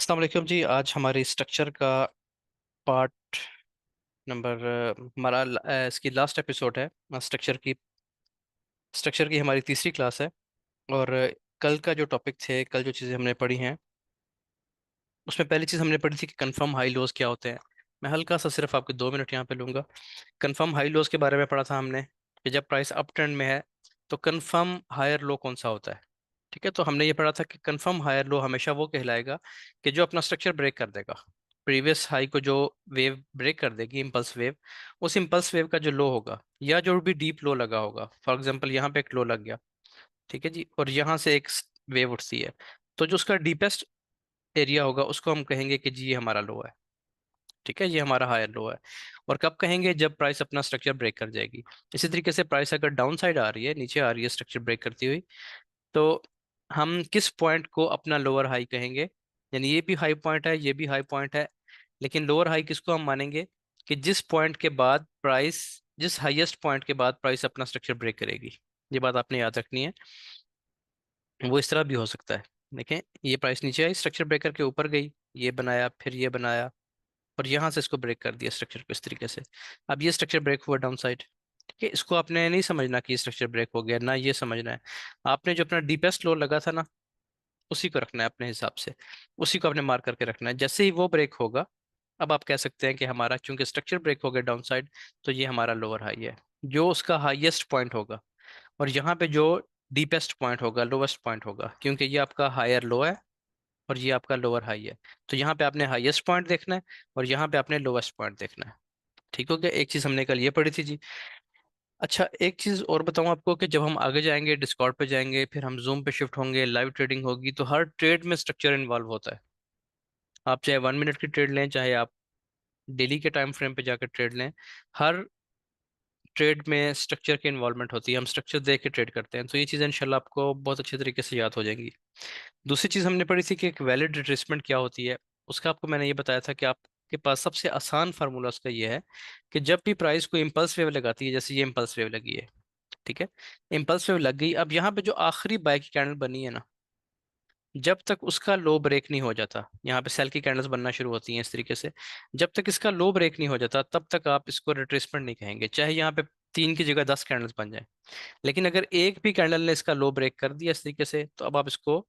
अस्सलाम वालेकुम जी। आज हमारी स्ट्रक्चर का पार्ट नंबर हमारा इसकी लास्ट एपिसोड है। स्ट्रक्चर की हमारी तीसरी क्लास है। और कल का जो टॉपिक थे, कल जो चीज़ें हमने पढ़ी हैं, उसमें पहली चीज़ हमने पढ़ी थी कि कंफर्म हाई लोज क्या होते हैं। मैं हल्का सा सिर्फ आपके 2 मिनट यहाँ पे लूंगा। कंफर्म हाई लोज के बारे में पढ़ा था हमने कि जब प्राइस अप ट्रेंड में है तो कंफर्म हायर लो कौन सा होता है। ठीक है, तो हमने ये पढ़ा था कि कंफर्म हायर लो हमेशा वो कहलाएगा कि जो अपना स्ट्रक्चर ब्रेक कर देगा, प्रीवियस हाई को जो वेव ब्रेक कर देगी, इम्पल्स वेव, उस इम्पल्स वेव का जो लो होगा या जो भी डीप लो लगा होगा। फॉर एग्जांपल यहाँ पे एक लो लग गया, ठीक है जी, और यहाँ से एक वेव उठती है, तो जो उसका डीपेस्ट एरिया होगा उसको हम कहेंगे कि जी ये हमारा लो है। ठीक है, ये हमारा हायर लो है। और कब कहेंगे? जब प्राइस अपना स्ट्रक्चर ब्रेक कर जाएगी। इसी तरीके से प्राइस अगर डाउन साइड आ रही है, नीचे आ रही है स्ट्रक्चर ब्रेक करती हुई, तो हम किस पॉइंट को अपना लोअर हाई कहेंगे? यानी ये भी हाई पॉइंट है, ये भी हाई पॉइंट है, लेकिन लोअर हाई किसको हम मानेंगे? कि जिस पॉइंट के बाद प्राइस, जिस हाईएस्ट पॉइंट के बाद प्राइस अपना स्ट्रक्चर ब्रेक करेगी। ये बात आपने याद रखनी है। वो इस तरह भी हो सकता है। देखें, ये प्राइस नीचे आई, स्ट्रक्चर ब्रेकर के ऊपर गई, ये बनाया, फिर ये बनाया, और यहाँ से इसको ब्रेक कर दिया स्ट्रक्चर को इस तरीके से। अब ये स्ट्रक्चर ब्रेक हुआ डाउन साइड। ठीक है, इसको आपने नहीं समझना कि स्ट्रक्चर ब्रेक हो गया, ना ये समझना है। आपने जो अपना डीपेस्ट लो लगा था ना, उसी को रखना है अपने हिसाब से, उसी को आपने मार्क करके रखना है। जैसे ही वो ब्रेक होगा, अब आप कह सकते हैं कि हमारा चूंकि स्ट्रक्चर ब्रेक हो गया डाउन साइड, तो ये हमारा लोअर हाई है, जो उसका हाईएस्ट पॉइंट होगा। और यहाँ पे जो डीपेस्ट पॉइंट होगा, लोवेस्ट पॉइंट होगा, क्योंकि ये आपका हायर लो है और ये आपका लोअर हाई है। तो यहाँ पे आपने हाईएस्ट पॉइंट देखना है और यहाँ पे आपने लोवेस्ट पॉइंट देखना है। ठीक हो गया? एक चीज हमने कल ये पढ़ी थी जी। अच्छा, एक चीज और बताऊं आपको कि जब हम आगे जाएंगे, डिस्कॉर्ड पे जाएंगे, फिर हम जूम पे शिफ्ट होंगे, लाइव ट्रेडिंग होगी, तो हर ट्रेड में स्ट्रक्चर इन्वॉल्व होता है। आप चाहे 1 मिनट की ट्रेड लें, चाहे आप डेली के टाइम फ्रेम पे जाकर ट्रेड लें, हर ट्रेड में स्ट्रक्चर की इन्वॉल्वमेंट होती है। हम स्ट्रक्चर देख के ट्रेड करते हैं, तो ये चीज़ इंशाल्लाह आपको बहुत अच्छे तरीके से याद हो जाएंगी। दूसरी चीज़ हमने पढ़ी थी कि एक वैलिड रिट्रेसमेंट क्या होती है। उसका आपको मैंने ये बताया था कि आपके पास सबसे आसान फार्मूला उसका ये है कि जब भी प्राइस को इम्पल्स वेव लगाती है, जैसे ये इम्पल्स वेव लगी है, ठीक है, इम्पल्स वेव लग गई, अब यहाँ पे जो आखिरी बाय की कैंडल बनी है ना, जब तक उसका लो ब्रेक नहीं हो जाता, यहाँ पे सेल की कैंडल्स बनना शुरू होती हैं इस तरीके से, जब तक इसका लो ब्रेक नहीं हो जाता तब तक आप इसको रिट्रेसमेंट नहीं कहेंगे, चाहे यहाँ पे 3 की जगह 10 कैंडल्स बन जाए। लेकिन अगर एक भी कैंडल ने इसका लो ब्रेक कर दिया इस तरीके से, तो अब आप इसको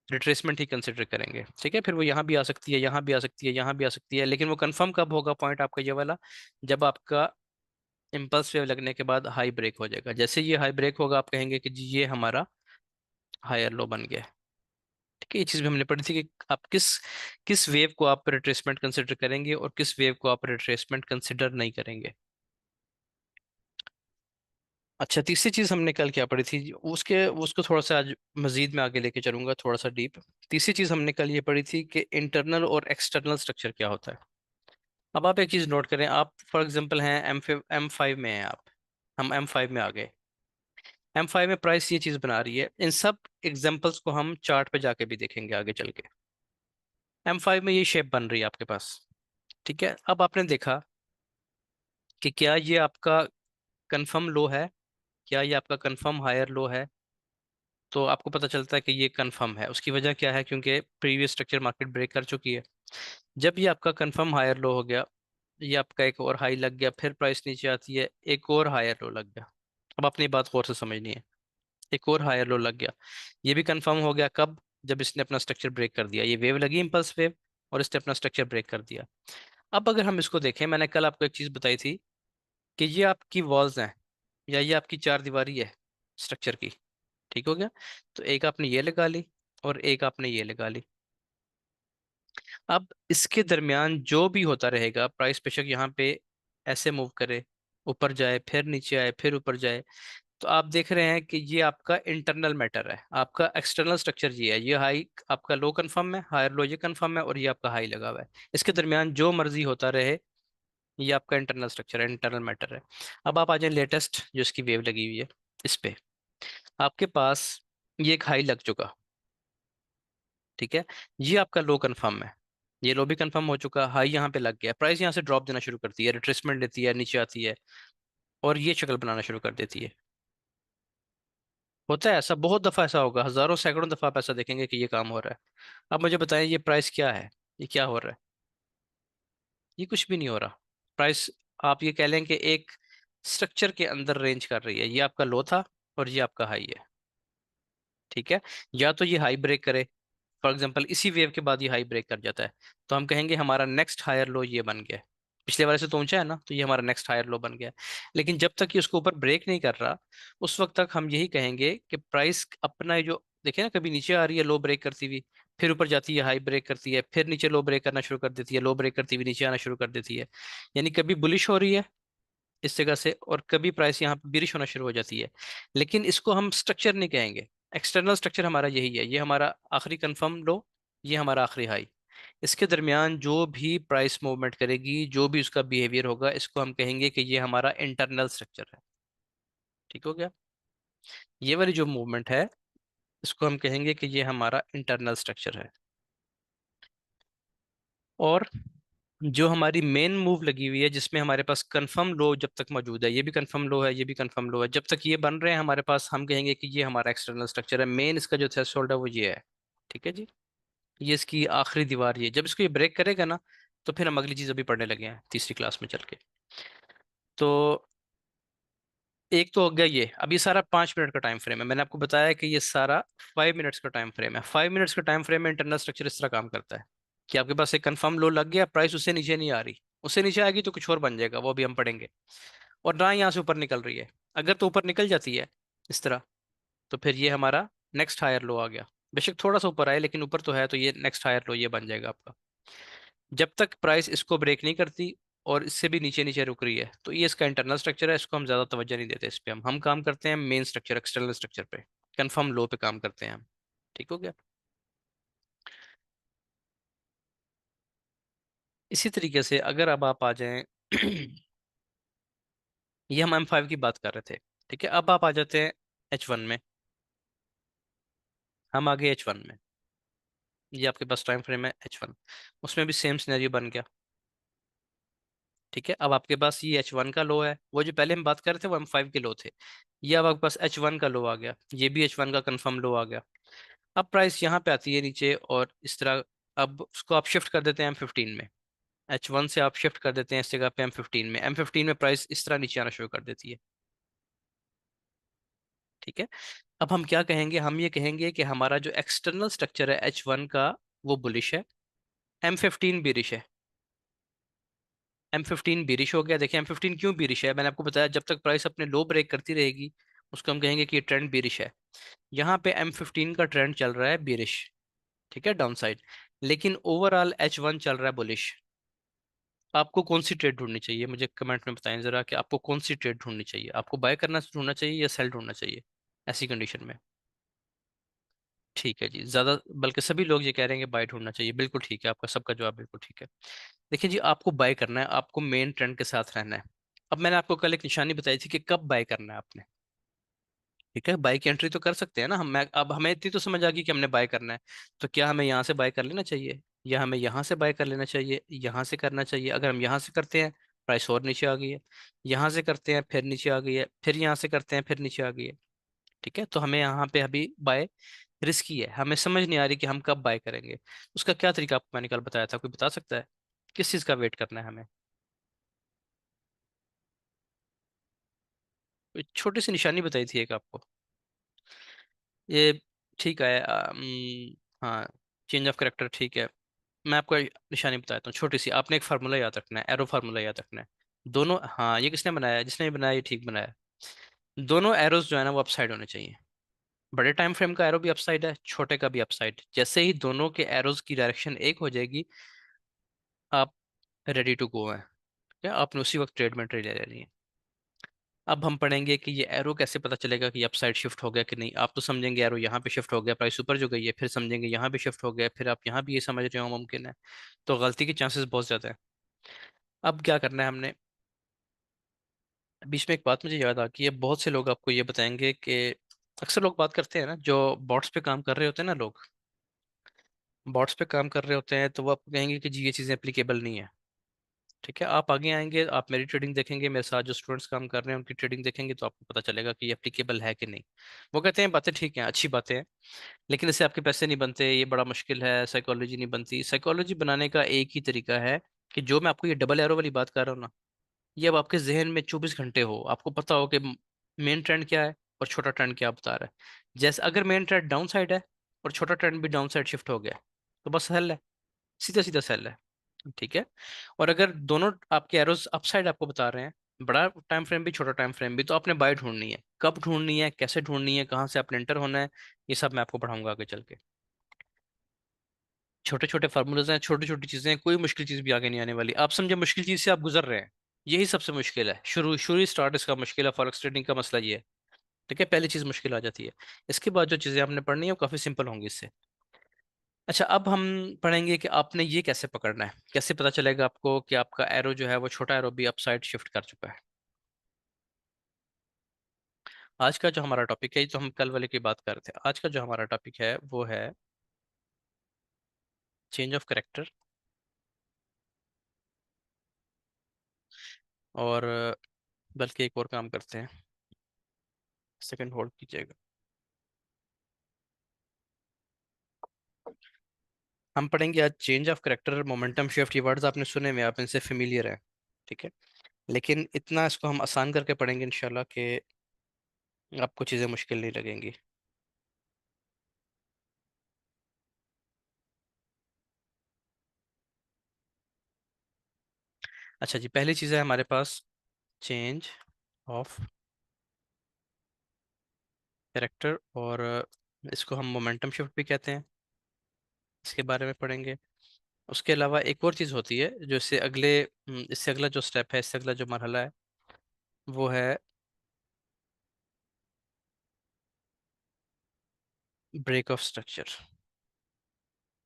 रिट्रेसमेंट ही कंसिडर करेंगे। ठीक है, फिर वो यहाँ भी आ सकती है, यहाँ भी आ सकती है, यहाँ भी आ सकती है, लेकिन वो कंफर्म कब होगा पॉइंट आपका ये वाला? जब आपका इम्पल्स वेव लगने के बाद हाई ब्रेक हो जाएगा। जैसे ये हाई ब्रेक होगा, आप कहेंगे कि जी ये हमारा हायर लो बन गया है। ठीक है, ये चीज भी हमने पढ़ी थी कि आप किस किस वेव को आप रिट्रेसमेंट कंसिडर करेंगे और किस वेव को आप रिट्रेसमेंट कंसिडर नहीं करेंगे। अच्छा, तीसरी चीज हमने कल क्या पढ़ी थी, उसके उसको थोड़ा सा आज मजीद में आगे लेके चलूंगा, थोड़ा सा डीप। तीसरी चीज हमने कल ये पढ़ी थी कि इंटरनल और एक्सटर्नल स्ट्रक्चर क्या होता है। अब आप एक चीज नोट करें, आप फॉर एग्जांपल हैं M5 में हैं आप, हम M5 में आ गए। M5 में प्राइस ये चीज बना रही है, इन सब एग्जांपल्स को हम चार्ट पे जाके भी देखेंगे आगे चल के। M5 में ये शेप बन रही है आपके पास। ठीक है, अब आपने देखा कि क्या ये आपका कंफर्म लो है, क्या ये आपका कंफर्म हायर लो है। तो आपको पता चलता है कि ये कंफर्म है। उसकी वजह क्या है? क्योंकि प्रीवियस स्ट्रक्चर मार्केट ब्रेक कर चुकी है। जब ये आपका कंफर्म हायर लो हो गया, ये आपका एक और हाई लग गया, फिर प्राइस नीचे आती है, एक और हायर लो लग गया। अब अपनी बात गौर से समझनी है। एक और हायर लो लग गया, ये भी कंफर्म हो गया कब? जब इसने अपना स्ट्रक्चर ब्रेक कर दिया, ये वेव लगी इम्पल्स वेव, और इसने अपना स्ट्रक्चर ब्रेक कर दिया। अब अगर हम इसको देखें, मैंने कल आपको एक चीज बताई थी कि ये आपकी वॉल्स हैं या ये आपकी चार दीवारी है स्ट्रक्चर की। ठीक हो गया? तो एक आपने ये लगा ली और एक आपने ये लगा ली। अब इसके दरमियान जो भी होता रहेगा, प्राइस बेशक यहाँ पे ऐसे मूव करे, ऊपर जाए, फिर नीचे आए, फिर ऊपर जाए, तो आप देख रहे हैं कि ये आपका इंटरनल मैटर है। आपका एक्सटर्नल स्ट्रक्चर ये है, ये हाई आपका लो कंफर्म है, हायर लो ये कंफर्म है, और ये आपका हाई लगा हुआ है। इसके दरमियान जो मर्जी होता रहे, ये आपका इंटरनल स्ट्रक्चर है, इंटरनल मैटर है। अब आप आ जाए लेटेस्ट जो इसकी वेव लगी हुई है इस पे, आपके पास ये एक हाई लग चुका। ठीक है, ये आपका लो कंफर्म है, ये लो भी कंफर्म हो चुका, हाई यहाँ पे लग गया, प्राइस यहाँ से ड्रॉप देना शुरू करती है, रिट्रेसमेंट लेती है, नीचे आती है, और ये शक्ल बनाना शुरू कर देती है। होता है ऐसा, बहुत दफा ऐसा होगा, हजारों सैकड़ों दफा आप ऐसा देखेंगे कि ये काम हो रहा है। अब मुझे बताएं ये प्राइस क्या है, ये क्या हो रहा है? ये कुछ भी नहीं हो रहा। प्राइस, आप ये कह लें कि एक स्ट्रक्चर के अंदर रेंज कर रही है। ये आपका लो था और ये आपका हाई है, ठीक है। या तो ये हाई ब्रेक करे, फॉर एग्जांपल इसी वेव के बाद ये हाई ब्रेक कर जाता है, तो हम कहेंगे हमारा नेक्स्ट हायर लो ये बन गया है। पिछले वाले से तो ऊंचा है ना, तो ये हमारा नेक्स्ट हायर लो बन गया है। लेकिन जब तक ये उसके ऊपर ब्रेक नहीं कर रहा, उस वक्त तक हम यही कहेंगे कि प्राइस अपना ये जो देखिए ना, कभी नीचे आ रही है लो ब्रेक करती हुई, फिर ऊपर जाती है हाई ब्रेक करती है, फिर नीचे लो ब्रेक करना शुरू कर देती है, लो ब्रेक करती हुई नीचे आना शुरू कर देती है। यानी कभी बुलिश हो रही है इस जगह से, और कभी प्राइस यहाँ पे बिरिश होना शुरू हो जाती है। लेकिन इसको हम स्ट्रक्चर नहीं कहेंगे। एक्सटर्नल स्ट्रक्चर हमारा यही है, ये हमारा आखिरी कंफर्म लो, ये हमारा आखिरी हाई। इसके दरमियान जो भी प्राइस मूवमेंट करेगी, जो भी उसका बिहेवियर होगा, इसको हम कहेंगे कि ये हमारा इंटरनल स्ट्रक्चर है। ठीक हो गया? ये वाली जो मूवमेंट है, इसको हम कहेंगे कि ये हमारा इंटरनल स्ट्रक्चर है। और जो हमारी मेन मूव लगी हुई है, जिसमें हमारे पास कंफर्म लो जब तक मौजूद है, ये भी कंफर्म लो है, ये भी कंफर्म लो है, जब तक ये बन रहे हैं हमारे पास, हम कहेंगे कि ये हमारा एक्सटर्नल स्ट्रक्चर है। मेन इसका जो थ्रेशोल्ड है वो ये है, ठीक है जी। ये इसकी आखिरी दीवार, ये जब इसको ये ब्रेक करेगा ना, तो फिर हम अगली चीज अभी पढ़ने लगे हैं तीसरी क्लास में चल के। तो एक तो हो गया ये। अब ये सारा 5 मिनट का टाइम फ्रेम है, मैंने आपको बताया कि ये सारा 5 मिनट्स का टाइम फ्रेम है। 5 मिनट्स का टाइम फ्रेम में इंटरनल स्ट्रक्चर इस तरह काम करता है कि आपके पास एक कंफर्म लो लग गया, प्राइस उससे नीचे नहीं आ रही, उससे नीचे आएगी तो कुछ और बन जाएगा, वो भी हम पढ़ेंगे। और ना यहाँ से ऊपर निकल रही है। अगर तो ऊपर निकल जाती है इस तरह, तो फिर ये हमारा नेक्स्ट हायर लो आ गया। बेशक थोड़ा सा ऊपर आए, लेकिन ऊपर तो है, तो ये नेक्स्ट हायर लो ये बन जाएगा आपका। जब तक प्राइस इसको ब्रेक नहीं करती और इससे भी नीचे नीचे रुक रही है, तो ये इसका इंटरनल स्ट्रक्चर है, इसको हम ज्यादा तवज्जो नहीं देते। इस पे हम काम करते हैं मेन स्ट्रक्चर, एक्सटर्नल स्ट्रक्चर पे, कंफर्म लो पे काम करते हैं हम। ठीक हो गया? इसी तरीके से अगर अब आप आ जाएं ये हम M5 की बात कर रहे थे, ठीक है। अब आप आ जाते हैं H1 में। हम आ गए H1 में। ये आपके पास टाइम फ्रेम है H1, उसमें भी सेम सिनेरियो बन गया, ठीक है। अब आपके पास ये H1 का लो है, वो जो पहले हम बात कर रहे थे वो M5 के लो थे। ये अब आपके पास H1 का लो आ गया, ये भी H1 का कंफर्म लो आ गया। अब प्राइस यहाँ पे आती है नीचे और इस तरह, अब उसको आप शिफ्ट कर देते हैं M15 में। H1 से आप शिफ्ट कर देते हैं इस जगह पे M15 में। M15 में प्राइस इस तरह नीचे आना शुरू कर देती है, ठीक है। अब हम क्या कहेंगे, हम ये कहेंगे कि हमारा जो एक्सटर्नल स्ट्रक्चर है H1 का, वो बुलिश है, M15 बेरिश है। M15 बेरिश हो गया। देखिए M15 क्यों बेरिश है, मैंने आपको बताया, जब तक प्राइस अपने लो ब्रेक करती रहेगी, उसको हम कहेंगे कि ये ट्रेंड बेरिश है। यहाँ पे M15 का ट्रेंड चल रहा है बेरिश, ठीक है, डाउन साइड। लेकिन ओवरऑल H1 चल रहा है बुलिश। आपको कौन सी ट्रेड ढूंढनी चाहिए, मुझे कमेंट में बताएं जरा कि आपको कौन सी ट्रेड ढूंढनी चाहिए। आपको बाय करना ढूंढना चाहिए या सेल ढूंढना चाहिए ऐसी कंडीशन में? ठीक है जी, ज्यादा बल्कि सभी लोग ये कह रहे हैं कि बाय ढूंढना चाहिए। बिल्कुल ठीक है, आपका सबका जवाब बिल्कुल ठीक है। देखिए जी, आपको बाय करना है, आपको मेन ट्रेंड के साथ रहना है। अब मैंने आपको कल एक निशानी बताई थी कि कब बाय करना है आपने, ठीक है। बाय की एंट्री तो कर सकते हैं ना हम। अब हमें इतनी तो समझ आ गई कि हमने बाय करना है, तो क्या हमें यहाँ से बाय कर लेना चाहिए, या हमें यहाँ से बाय कर लेना चाहिए, यहाँ से करना चाहिए? अगर हम यहाँ से करते हैं, प्राइस और नीचे आ गई है। यहाँ से करते हैं, फिर नीचे आ गई है, फिर यहाँ से करते हैं, फिर नीचे आ गई है, ठीक है। तो हमें यहाँ पे अभी बाय रिस्की है, हमें समझ नहीं आ रही कि हम कब बाय करेंगे। उसका क्या तरीका आपको मैंने कल बताया था, कोई बता सकता है किस चीज़ का वेट करना है हमें? कोई छोटी सी निशानी बताई थी एक आपको, ये ठीक है। हाँ, चेंज ऑफ करेक्टर, ठीक है। मैं आपको एक निशानी बताता हूँ छोटी सी, आपने एक फार्मूला याद रखना है, एरो फार्मूला याद रखना है। दोनों, हाँ, ये किसने बनाया है? जिसने भी बनाया ये ठीक बनाया है। दोनों एरोज जो है ना वो अपसाइड होने चाहिए। बड़े टाइम फ्रेम का एरो भी अपसाइड है, छोटे का भी अपसाइड। जैसे ही दोनों के एरोज की डायरेक्शन एक हो जाएगी, आप रेडी टू गो हैं, ठीक है। आपने उसी वक्त ट्रेड में ट्रेड ले लेनी है। अब हम पढ़ेंगे कि ये एरो कैसे पता चलेगा कि अपसाइड शिफ्ट हो गया कि नहीं। आप तो समझेंगे एरो यहाँ पे शिफ्ट हो गया, प्राइस ऊपर जो गई है, फिर समझेंगे यहाँ भी शिफ्ट हो गया, फिर आप यहाँ भी ये समझ रहे हो मुमकिन है। तो गलती के चांसेस बहुत ज़्यादा है। अब क्या करना है हमने, बीच में एक बात मुझे याद आ गई है, बहुत से लोग आपको ये बताएंगे कि अक्सर लोग बात करते हैं ना, जो बॉट्स पे काम कर रहे होते हैं ना लोग, बॉट्स पे काम कर रहे होते हैं, तो वो आपको कहेंगे कि जी ये चीज़ें एप्लीकेबल नहीं है। ठीक है, आप आगे आएंगे, आप मेरी ट्रेडिंग देखेंगे, मेरे साथ जो स्टूडेंट्स काम कर रहे हैं उनकी ट्रेडिंग देखेंगे, तो आपको पता चलेगा कि ये एप्लीकेबल है कि नहीं। वो कहते हैं बातें ठीक हैं, अच्छी बातें हैं, लेकिन इससे आपके पैसे नहीं बनते, ये बड़ा मुश्किल है, साइकोलॉजी नहीं बनती। साइकोलॉजी बनाने का एक ही तरीका है कि जो मैं आपको ये डबल एरो वाली बात कर रहा हूँ ना, ये अब आपके जहन में 24 घंटे हो, आपको पता हो कि मेन ट्रेंड क्या है और छोटा ट्रेंड क्या बता रहा है। जैसे अगर मेन ट्रेंड डाउन साइड है और छोटा ट्रेंड भी डाउन साइड शिफ्ट हो गया, तो बस सेल है, सीधा सीधा सेल है। ठीक है। और अगर दोनों आपके एरोज अपसाइड आपको बता रहे हैं, बड़ा टाइम फ्रेम भी छोटा टाइम फ्रेम भी, तो आपने बाय ढूंढनी है, कब ढूंढनी है, कैसे ढूंढनी है, कहाँ से आपने एंटर होना है, ये सब मैं आपको पढ़ाऊंगा आगे चल के। छोटे छोटे फार्मूलाज हैं, छोटी छोटी चीजें हैं, कोई मुश्किल चीज भी आगे नहीं आने वाली। आप समझे मुश्किल चीज से आप गुजर रहे हैं, यही सबसे मुश्किल है, शुरू शुरू स्टार्ट इसका मुश्किल है, फॉरेक्स ट्रेडिंग का मसला ये है। ठीक है, पहली चीज मुश्किल आ जाती है, इसके बाद जो चीजें आपने पढ़नी है वो काफी सिंपल होंगी इससे। अच्छा, अब हम पढ़ेंगे कि आपने ये कैसे पकड़ना है, कैसे पता चलेगा आपको कि आपका एरो जो है वो छोटा एरो भी अपसाइड शिफ्ट कर चुका है। आज का जो हमारा टॉपिक है, ये तो हम कल वाले की बात कर रहे थे, आज का जो हमारा टॉपिक है वो है चेंज ऑफ करेक्टर। और बल्कि एक और काम करते हैं, सेकंड होल्ड कीजिएगा। हम पढ़ेंगे आज change of character, momentum shift, ये वर्ड्स आपने सुने में, आप इनसे फेमिलियर हैं। ठीक है, लेकिन इतना इसको हम आसान करके पढ़ेंगे इंशाल्लाह कि आपको चीज़ें मुश्किल नहीं लगेंगी। अच्छा जी, पहली चीज़ है हमारे पास चेंज ऑफ कैरेक्टर, और इसको हम मोमेंटम शिफ्ट भी कहते हैं, इसके बारे में पढ़ेंगे। उसके अलावा एक और चीज़ होती है जो इससे अगले, इससे अगला जो स्टेप है, इससे अगला जो मरहला है वो है ब्रेक ऑफ स्ट्रक्चर।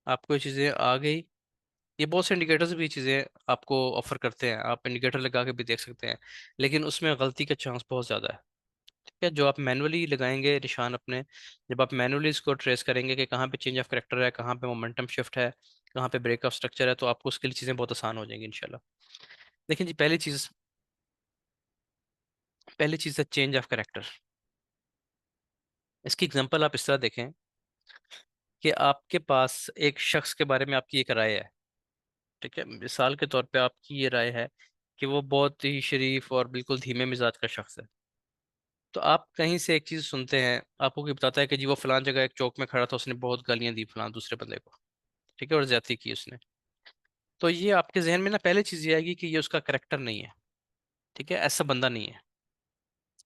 आपको ये चीज़ें आ गई, ये बहुत से इंडिकेटर्स भी चीज़ें आपको ऑफर करते हैं, आप इंडिकेटर लगा के भी देख सकते हैं, लेकिन उसमें गलती का चांस बहुत ज़्यादा है। ठीक है, जो आप मैनुअली लगाएंगे निशान अपने, जब आप मैनुअली इसको ट्रेस करेंगे कि कहाँ पे चेंज ऑफ करेक्टर है, कहाँ पे मोमेंटम शिफ्ट है, कहाँ पे ब्रेक ऑफ स्ट्रक्चर है, तो आपको उसके लिए चीज़ें बहुत आसान हो जाएंगी इंशाल्लाह। देखिए जी, पहली चीज़ है चेंज ऑफ करेक्टर। इसकी एग्जांपल आप इस तरह देखें कि आपके पास एक शख्स के बारे में आपकी एक राय है। ठीक है, मिसाल के तौर पे आपकी ये राय है कि वो बहुत ही शरीफ और बिल्कुल धीमे मिजाज का शख्स है। तो आप कहीं से एक चीज़ सुनते हैं, आपको कोई बताता है कि जी वो फलान जगह एक चौक में खड़ा था, उसने बहुत गालियां दी फलान दूसरे बंदे को। ठीक है, और ज्यादती की उसने। तो ये आपके जहन में ना पहले चीज़ ये आएगी कि ये उसका करेक्टर नहीं है। ठीक है, ऐसा बंदा नहीं है।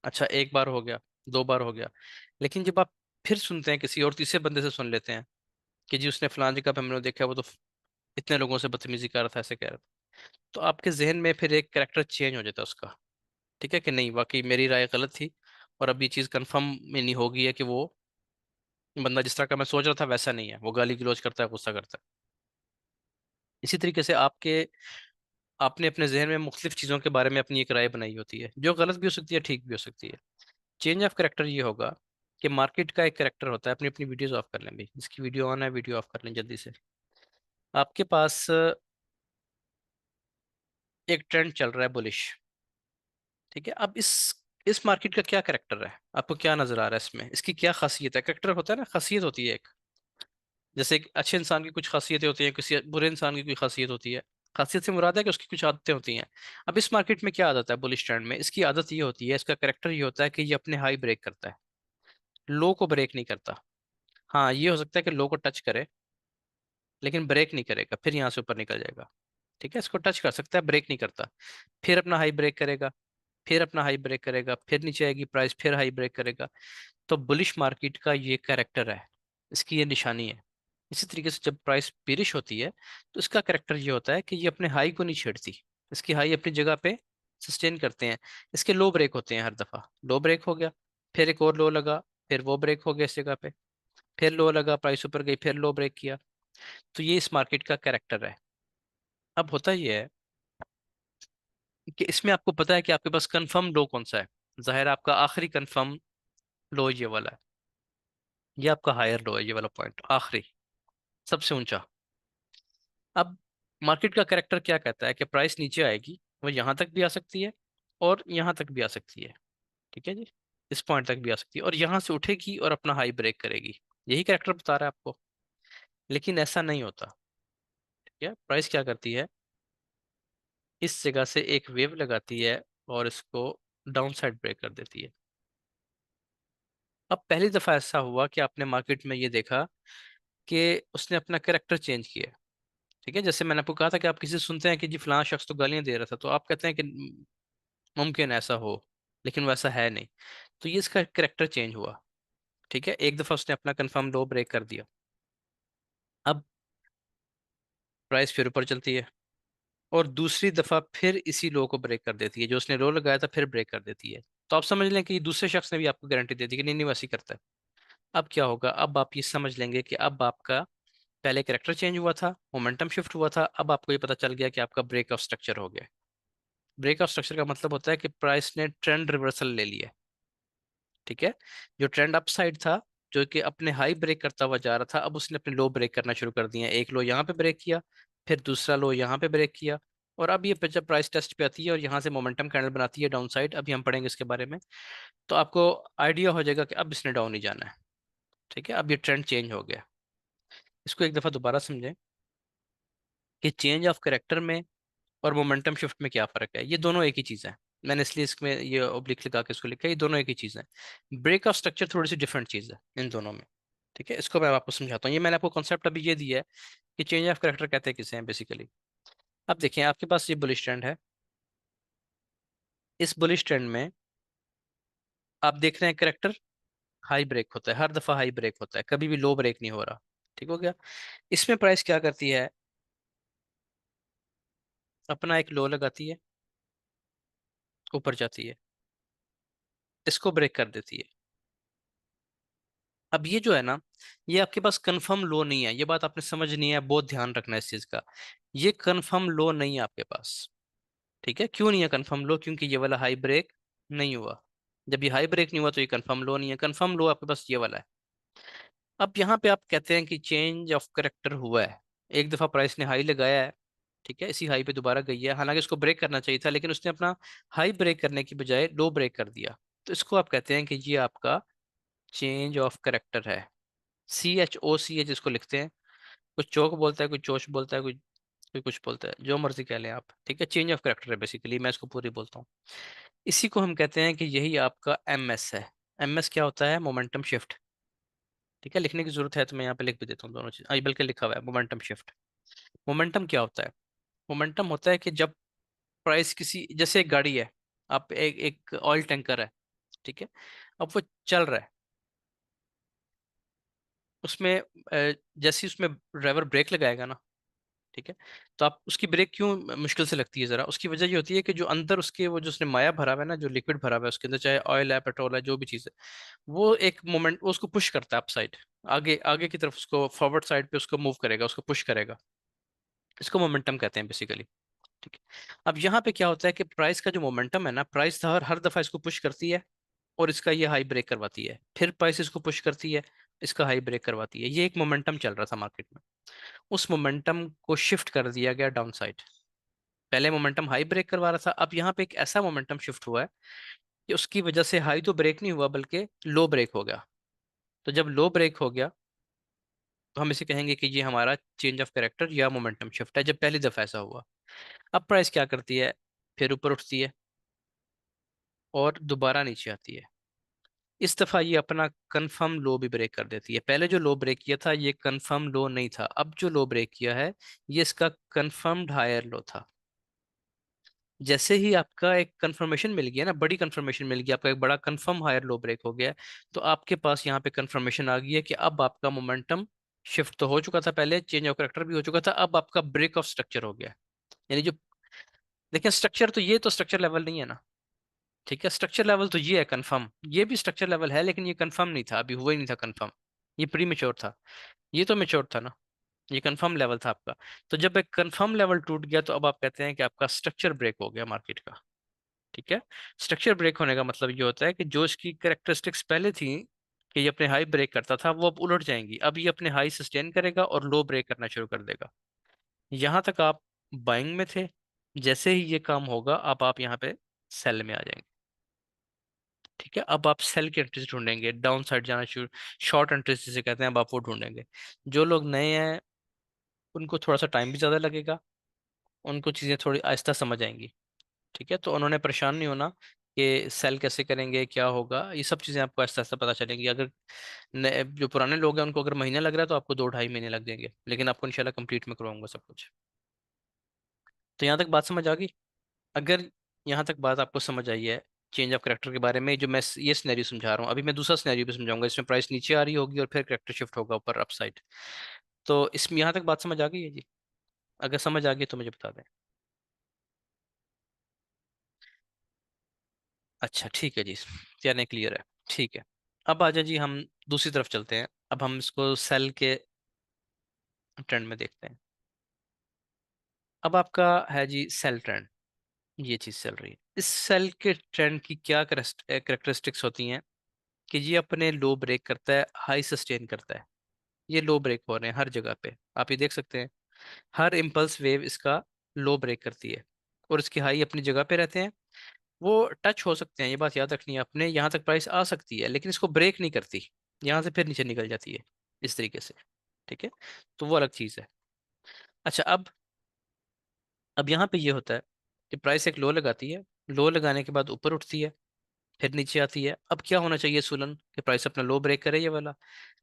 अच्छा, एक बार हो गया, दो बार हो गया, लेकिन जब आप फिर सुनते हैं किसी और तीसरे बंदे से सुन लेते हैं कि जी उसने फलान जगह पे हमने देखा, वो तो इतने लोगों से बदतमीजी कर रहा था, ऐसे कह रहा था, तो आपके जहन में फिर एक करेक्टर चेंज हो जाता है उसका। ठीक है, कि नहीं वाकई मेरी राय गलत थी, और अब ये चीज़ कंफर्म में नहीं होगी है कि वो बंदा जिस तरह का मैं सोच रहा था वैसा नहीं है, वो गाली गलौज करता है, गुस्सा करता है। इसी तरीके से आपने अपने जहन में मुख्तलिफ चीज़ों के बारे में अपनी एक राय बनाई होती है, जो गलत भी हो सकती है, ठीक भी हो सकती है। चेंज ऑफ करेक्टर ये होगा कि मार्केट का एक करेक्टर होता है, अपनी अपनी वीडियोस ऑफ कर लें भाई, जिसकी वीडियो ऑन है वीडियो ऑफ कर लें जल्दी से। आपके पास एक ट्रेंड चल रहा है बुलिश। ठीक है, अब इस मार्केट का क्या करेक्टर है, आपको क्या नजर आ रहा है इसमें, इसकी क्या खासियत है। करेक्टर होता है ना, खासियत होती है एक, जैसे एक अच्छे इंसान की कुछ खासियतें होती हैं, किसी बुरे इंसान की कोई खासियत होती है। खासियत से मुराद है कि उसकी कुछ आदतें होती हैं। अब इस मार्केट में क्या आदत है बुलिश ट्रेंड में, इसकी आदत ये होती है, इसका करेक्टर ये होता है कि ये अपने हाई ब्रेक करता है, लो को ब्रेक नहीं करता। हाँ, ये हो सकता है कि लो को टच करे, लेकिन ब्रेक नहीं करेगा, फिर यहाँ से ऊपर निकल जाएगा। ठीक है, इसको टच कर सकता है, ब्रेक नहीं करता, फिर अपना हाई ब्रेक करेगा, फिर अपना हाई ब्रेक करेगा, फिर नीचे आएगी प्राइस, फिर हाई ब्रेक करेगा। तो बुलिश मार्केट का ये कैरेक्टर है, इसकी ये निशानी है। इसी तरीके से जब प्राइस बेरिश होती है, तो इसका कैरेक्टर ये होता है कि ये अपने हाई को नहीं छेड़ती, इसकी हाई अपनी जगह पे सस्टेन करते हैं। इसके लो ब्रेक होते हैं हर दफा, लो ब्रेक हो गया, फिर एक और लो लगा, फिर वो ब्रेक हो गया इस जगह पे, फिर लो लगा, प्राइस ऊपर गई, फिर लो ब्रेक किया। तो ये इस मार्केट का कैरेक्टर है। अब होता ये है कि इसमें आपको पता है कि आपके पास कंफर्म लो कौन सा है। जाहिर है आपका आखिरी कंफर्म लो ये वाला है, ये आपका हायर लो है, ये वाला पॉइंट आखिरी, सबसे ऊंचा। अब मार्केट का करेक्टर क्या कहता है कि प्राइस नीचे आएगी, वो यहाँ तक भी आ सकती है और यहाँ तक भी आ सकती है, ठीक है जी, इस पॉइंट तक भी आ सकती है, और यहाँ से उठेगी और अपना हाई ब्रेक करेगी। यही करेक्टर बता रहा है आपको। लेकिन ऐसा नहीं होता। ठीक है, प्राइस क्या करती है, इस जगह से एक वेव लगाती है और इसको डाउन साइड ब्रेक कर देती है। अब पहली दफा ऐसा हुआ कि आपने मार्केट में ये देखा कि उसने अपना कैरेक्टर चेंज किया। ठीक है, जैसे मैंने आपको कहा था कि आप किसी से सुनते हैं कि जी फलाना शख्स तो गालियां दे रहा था, तो आप कहते हैं कि मुमकिन ऐसा हो, लेकिन वैसा है नहीं। तो ये इसका कैरेक्टर चेंज हुआ। ठीक है, एक दफा उसने अपना कंफर्म लो ब्रेक कर दिया। अब प्राइस फिर ऊपर चलती है और दूसरी दफा फिर इसी लो को ब्रेक कर देती है, जो उसने लो लगाया था फिर ब्रेक कर देती है। तो आप समझ लें कि दूसरे शख्स ने भी आपको गारंटी दे दी कि नहीं नहीं वैसे ही करता है। अब क्या होगा, अब आप ये समझ लेंगे कि अब आपका पहले कैरेक्टर चेंज हुआ था, मोमेंटम शिफ्ट हुआ था, अब आपको ये पता चल गया कि आपका ब्रेक ऑफ स्ट्रक्चर हो गया। ब्रेक ऑफ स्ट्रक्चर का मतलब होता है कि प्राइस ने ट्रेंड रिवर्सल ले लिया। ठीक है, जो ट्रेंड अपसाइड था, जो कि अपने हाई ब्रेक करता हुआ जा रहा था, अब उसने अपने लो ब्रेक करना शुरू कर दिया। एक लो यहाँ पे ब्रेक किया, फिर दूसरा लो यहाँ पे ब्रेक किया, और अब ये जब प्राइस टेस्ट पे आती है और यहाँ से मोमेंटम कैंडल बनाती है डाउन साइड, अभी हम पढ़ेंगे इसके बारे में, तो आपको आइडिया हो जाएगा कि अब इसने डाउन ही जाना है। ठीक है, अब ये ट्रेंड चेंज हो गया। इसको एक दफा दोबारा समझें कि चेंज ऑफ कैरेक्टर में और मोमेंटम शिफ्ट में क्या फर्क है। ये दोनों एक ही चीज़ है। मैंने इसलिए इसमें ये ऑब्लिक लगा के इसको लिखा है, ये दोनों एक ही चीज़ है। ब्रेक ऑफ स्ट्रक्चर थोड़ी सी डिफरेंट चीज़ है इन दोनों में। ठीक है, इसको मैं आपको समझाता हूँ। ये मैंने आपको कॉन्सेप्ट अभी ये दिया है कि चेंज ऑफ कैरेक्टर कहते हैं किसे हैं बेसिकली। अब देखिए आपके पास ये बुलिश ट्रेंड है। इस बुलिश ट्रेंड में आप देख रहे हैं कैरेक्टर हाई ब्रेक होता है, हर दफा हाई ब्रेक होता है, कभी भी लो ब्रेक नहीं हो रहा। ठीक हो गया। इसमें प्राइस क्या करती है, अपना एक लो लगाती है, ऊपर जाती है, इसको ब्रेक कर देती है। अब ये जो है ना, ये आपके पास कंफर्म लो नहीं है, ये बात आपने समझनी है, बहुत ध्यान रखना है इस चीज का। ये कंफर्म लो नहीं है आपके पास। ठीक है, क्यों नहीं है कंफर्म लो, क्योंकि ये वाला हाई ब्रेक नहीं हुआ। जब ये हाई ब्रेक नहीं हुआ तो ये कंफर्म लो नहीं है। कंफर्म लो आपके पास ये वाला है। अब यहाँ पे आप कहते हैं कि चेंज ऑफ करेक्टर हुआ है। एक दफा प्राइस ने हाई लगाया है, ठीक है, इसी हाई पे दोबारा गई है, हालांकि उसको ब्रेक करना चाहिए था, लेकिन उसने अपना हाई ब्रेक करने की बजाय लो ब्रेक कर दिया। तो इसको आप कहते हैं कि ये आपका चेंज ऑफ करेक्टर है। CHOCH इसको लिखते हैं। कुछ चौक बोलता है, कोई चोच बोलता है, कोई कोई कुछ बोलता है, जो मर्जी कह लें आप। ठीक है, चेंज ऑफ करेक्टर है बेसिकली, मैं इसको पूरी बोलता हूँ। इसी को हम कहते हैं कि यही आपका MS है। MS क्या होता है, मोमेंटम शिफ्ट। ठीक है, लिखने की जरूरत है तो मैं यहाँ पे लिख भी देता हूँ दोनों चीज, बल्कि लिखा हुआ है मोमेंटम शिफ्ट। मोमेंटम क्या होता है, मोमेंटम होता है कि जब प्राइस किसी, जैसे एक गाड़ी है, आप एक एक ऑयल टैंकर है, ठीक है, अब वो चल रहा है, उसमें जैसे ही उसमें ड्राइवर ब्रेक लगाएगा ना, ठीक है, तो आप उसकी ब्रेक क्यों मुश्किल से लगती है, जरा उसकी वजह ये होती है कि जो अंदर उसके वो जो उसने माया भरा हुआ है ना, जो लिक्विड भरा हुआ है उसके अंदर, चाहे ऑयल है पेट्रोल है जो भी चीज़ है, वो एक मोमेंट वो उसको पुश करता है अप साइड, आगे आगे की तरफ, उसको फॉरवर्ड साइड पे उसको मूव करेगा, उसको पुश करेगा। इसको मोमेंटम कहते हैं बेसिकली। ठीक है, अब यहाँ पे क्या होता है कि प्राइस का जो मोमेंटम है ना, प्राइस हर हर दफा इसको पुश करती है और इसका ये हाई ब्रेक करवाती है, फिर प्राइस इसको पुश करती है, इसका हाई ब्रेक करवाती है। ये एक मोमेंटम चल रहा था मार्केट में, उस मोमेंटम को शिफ्ट कर दिया गया डाउन साइड। पहले मोमेंटम हाई ब्रेक करवा रहा था, अब यहाँ पे एक ऐसा मोमेंटम शिफ्ट हुआ है कि उसकी वजह से हाई तो ब्रेक नहीं हुआ बल्कि लो ब्रेक हो गया। तो जब लो ब्रेक हो गया तो हम इसे कहेंगे कि ये हमारा चेंज ऑफ कैरेक्टर या मोमेंटम शिफ्ट है, जब पहली दफा ऐसा हुआ। अब प्राइस क्या करती है, फिर ऊपर उठती है और दोबारा नीचे आती है। इस दफा ये अपना कंफर्म लो भी ब्रेक कर देती है। पहले जो लो ब्रेक किया था ये कंफर्म लो नहीं था, अब जो लो ब्रेक किया है ये इसका कंफर्म्ड हायर लो था। जैसे ही आपका एक कंफर्मेशन मिल गया ना, बड़ी कंफर्मेशन मिल गई, आपका एक बड़ा कंफर्म हायर लो ब्रेक हो गया, तो आपके पास यहाँ पे कंफर्मेशन आ गई है कि अब आपका मोमेंटम शिफ्ट तो हो चुका था, पहले चेंज ऑफ करेक्टर भी हो चुका था, अब आपका ब्रेक ऑफ स्ट्रक्चर हो गया। यानी जो, देखिए स्ट्रक्चर तो ये तो स्ट्रक्चर लेवल नहीं है ना। ठीक है, स्ट्रक्चर लेवल तो ये है कंफर्म, ये भी स्ट्रक्चर लेवल है, लेकिन ये कंफर्म नहीं था, अभी हुआ ही नहीं था कंफर्म, ये प्री मेच्योर था। ये तो मेच्योर था ना, ये कंफर्म लेवल था आपका। तो जब एक कंफर्म लेवल टूट गया तो अब आप कहते हैं कि आपका स्ट्रक्चर ब्रेक हो गया मार्केट का। ठीक है, स्ट्रक्चर ब्रेक होने का मतलब ये होता है कि जो इसकी कैरेक्टरिस्टिक्स पहले थी कि ये अपने हाई ब्रेक करता था, वो अब उलट जाएंगी, अब ये अपने हाई सस्टेन करेगा और लो ब्रेक करना शुरू कर देगा। यहाँ तक आप बाइंग में थे। जैसे ही ये काम होगा, अब आप यहाँ पे सेल में आ जाएंगे। ठीक है, अब आप सेल की एंट्रीज ढूंढेंगे, डाउन साइड जाना शुरू, शॉर्ट एंट्रीज जिसे कहते हैं, अब आप वो ढूंढेंगे। जो लोग नए हैं उनको थोड़ा सा टाइम भी ज़्यादा लगेगा, उनको चीज़ें थोड़ी आहिस्ता समझ आएंगी। ठीक है, तो उन्होंने परेशान नहीं होना कि सेल कैसे करेंगे, क्या होगा, ये सब चीज़ें आपको आहिस्ता आहिस्ता पता चलेंगी। अगर जो पुराने लोग हैं उनको अगर महीना लग रहा है तो आपको 2 ढाई महीने लग जाएंगे, लेकिन आपको इंशाल्लाह कंप्लीट में करवाऊंगा सब कुछ। तो यहाँ तक बात समझ आ गई? अगर यहाँ तक बात आपको समझ आई है चेंज ऑफ करेक्टर के बारे में, जो मैं ये सिनेरियो समझा रहा हूँ, अभी मैं दूसरा सिनेरियो भी समझाऊंगा इसमें प्राइस नीचे आ रही होगी और फिर करेक्टर शिफ्ट होगा ऊपर अप साइड। तो इसमें यहाँ तक बात समझ आ गई है जी? अगर समझ आ गई तो मुझे बता दें। अच्छा ठीक है जी, यानी क्लियर है। ठीक है, अब आ जाए जी, हम दूसरी तरफ चलते हैं। अब हम इसको सेल के ट्रेंड में देखते हैं। अब आपका है जी सेल ट्रेंड, ये चीज़ चल रही है। इस सेल के ट्रेंड की क्या करेक्टरिस्टिक्स होती हैं कि ये अपने लो ब्रेक करता है, हाई सस्टेन करता है। ये लो ब्रेक हो रहे हैं हर जगह पे, आप ये देख सकते हैं। हर इम्पल्स वेव इसका लो ब्रेक करती है और इसकी हाई अपनी जगह पे रहते हैं। वो टच हो सकते हैं, ये बात याद रखनी है अपने, यहाँ तक प्राइस आ सकती है लेकिन इसको ब्रेक नहीं करती, यहाँ से फिर नीचे निकल जाती है इस तरीके से। ठीक है, तो वो अलग चीज़ है। अच्छा, अब यहाँ पे ये होता है कि प्राइस एक लो लगाती है, लो लगाने के बाद ऊपर उठती है, फिर नीचे आती है। अब क्या होना चाहिए सुलन, कि प्राइस अपना लो ब्रेक करे, ये वाला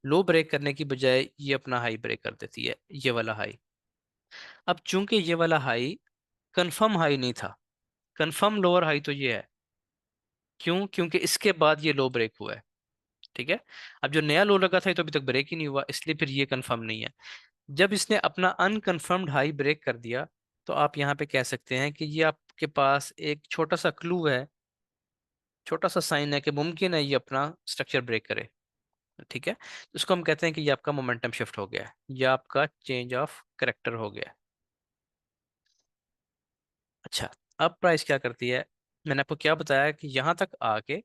लो ब्रेक करने की बजाय ये अपना हाई ब्रेक कर देती है, ये वाला हाई। अब चूंकि ये वाला हाई कंफर्म हाई नहीं था, कंफर्म लोअर हाई तो ये है। क्यों? क्योंकि इसके बाद ये लो ब्रेक हुआ है। ठीक है, अब जो नया लो लगा था ये तो अभी तक ब्रेक ही नहीं हुआ, इसलिए फिर ये कंफर्म नहीं है। जब इसने अपना अनकंफर्म्ड हाई ब्रेक कर दिया, तो आप यहाँ पे कह सकते हैं कि ये आपके पास एक छोटा सा क्लू है, छोटा सा साइन है कि मुमकिन है ये अपना स्ट्रक्चर ब्रेक करे। ठीक है, तो इसको हम कहते हैं कि ये आपका मोमेंटम शिफ्ट हो गया है, या आपका चेंज ऑफ करेक्टर हो गया है। अच्छा, अब प्राइस क्या करती है? मैंने आपको क्या बताया कि यहाँ तक आके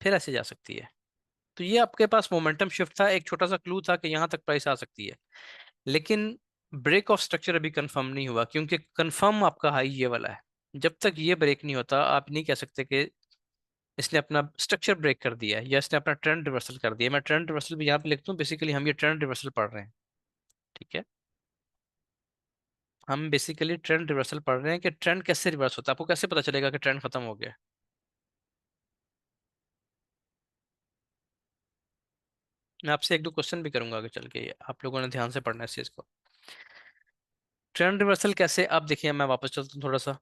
फिर ऐसे जा सकती है। तो ये आपके पास मोमेंटम शिफ्ट था, एक छोटा सा क्लू था कि यहाँ तक प्राइस आ सकती है। लेकिन ब्रेक ऑफ स्ट्रक्चर अभी कंफर्म नहीं हुआ, क्योंकि कंफर्म आपका हाई ये वाला है। जब तक ये ब्रेक नहीं होता आप नहीं कह सकते कि इसने अपना स्ट्रक्चर ब्रेक कर दिया है या इसने अपना ट्रेंड रिवर्सल कर दिया। मैं ट्रेंड रिवर्सल भी यहाँ पे लिखता हूँ, बेसिकली हम ये ट्रेंड रिवर्सल पढ़ रहे हैं। ठीक है, हम बेसिकली ट्रेंड रिवर्सल पढ़ रहे हैं कि ट्रेंड कैसे रिवर्स होता है। आपको कैसे पता चलेगा कि ट्रेंड खत्म हो गया? मैं आपसे एक दो क्वेश्चन भी करूंगा आगे चल के, ये आप लोगों ने ध्यान से पढ़ना है इस चीज को। ट्रेंड रिवर्सल कैसे, आप देखिए, मैं वापस चलता हूँ थोड़ा सा।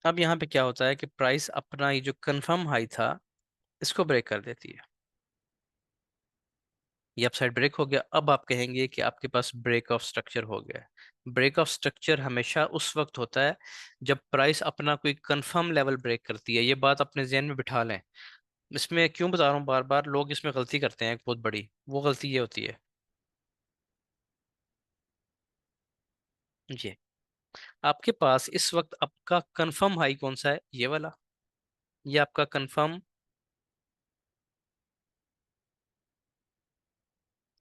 अब यहाँ पे क्या होता है कि प्राइस अपना ये जो कंफर्म हाई था इसको ब्रेक कर देती है, ये अपसाइड ब्रेक हो गया। अब आप कहेंगे कि आपके पास ब्रेक ऑफ स्ट्रक्चर हो गया है। ब्रेक ऑफ स्ट्रक्चर हमेशा उस वक्त होता है जब प्राइस अपना कोई कंफर्म लेवल ब्रेक करती है, ये बात अपने जहन में बिठा लें। इसमें क्यों बता रहा हूँ बार बार, लोग इसमें गलती करते हैं एक बहुत बड़ी, वो गलती ये होती है। जी, आपके पास इस वक्त आपका कंफर्म हाई कौन सा है? ये वाला, ये आपका कंफर्म